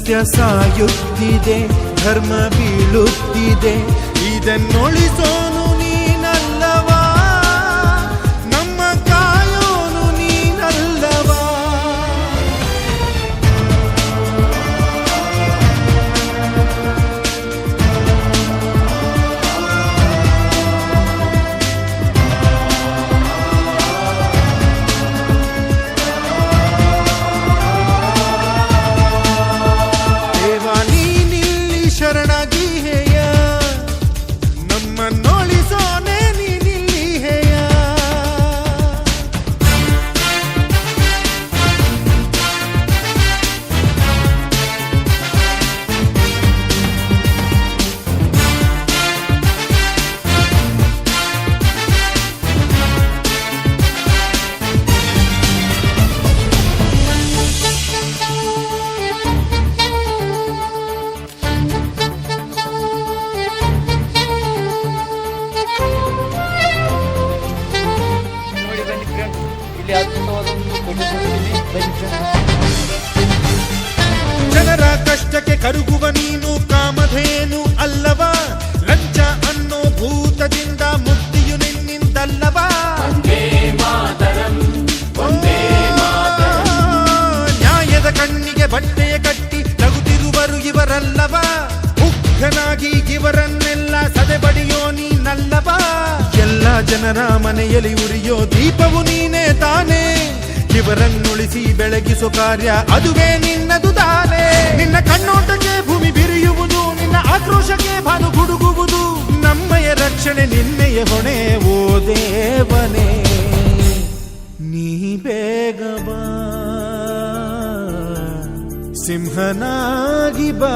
ಸತ್ಯ ಸಾಯುತ್ತಿದೆ, ಧರ್ಮ ಬೀಳುತ್ತಿದೆ, ಇದನ್ನೊಳಿಸೋನು ನೀನಲ್ಲವಾ, ನಮ್ಮ ಕಾಯೋನು ನೀನಲ್ಲವಾ. ಶರಣಾಗಿ ಹೇಯ ನಮ್ಮನ್ನೊಳಿಸೋನೆ ನೀನಿಲ್ಲಿ ಹೇಯ. ಜನರ ಕಷ್ಟಕ್ಕೆ ಕರುಗುವ ನೀನು ಕಾಮಧೇನು ಅಲ್ಲವಾ, ಲಂಚ ಅನ್ನೋ ಭೂತದಿಂದ ಮುಕ್ತಿಯು ನಿನ್ನಿಂದಲ್ಲವಾ. ನ್ಯಾಯದ ಕಣ್ಣಿಗೆ ಬಟ್ಟೆಯ ಕಟ್ಟಿ ನಗುತ್ತಿರುವರು ಇವರಲ್ಲವಾ, ಮುಗ್ಧನಾಗಿ ಇವರನ್ನೆಲ್ಲ ಸದೆಬಡಿಯೋ ನೀನಲ್ಲವಾ. ಎಲ್ಲ ಜನರ ಮನೆಯಲ್ಲಿ ಉರಿಯೋ ದೀಪವು ನೀನೇ ತಾನೇ, ಇವರನ್ನುಳಿಸಿ ಬೆಳಗಿಸೋ ಕಾರ್ಯ ಅದುವೇ ನಿನ್ನದು ತಾನೇ. ನಿನ್ನ ಕಣ್ಣೋಟಕ್ಕೆ ಭೂಮಿ ಬಿರಿಯುವುದು, ನಿನ್ನ ಆಕ್ರೋಶಕ್ಕೆ ಭಾನು ಗುಡುಗುವುದು, ನಮ್ಮಯ ರಕ್ಷಣೆ ನಿನ್ನೆಯ ಹೊಣೆ ಓ ದೇವನೇ. ನೀ ಬೇಗ ಬಾ, ಸಿಂಹನಾಗಿ ಬಾ.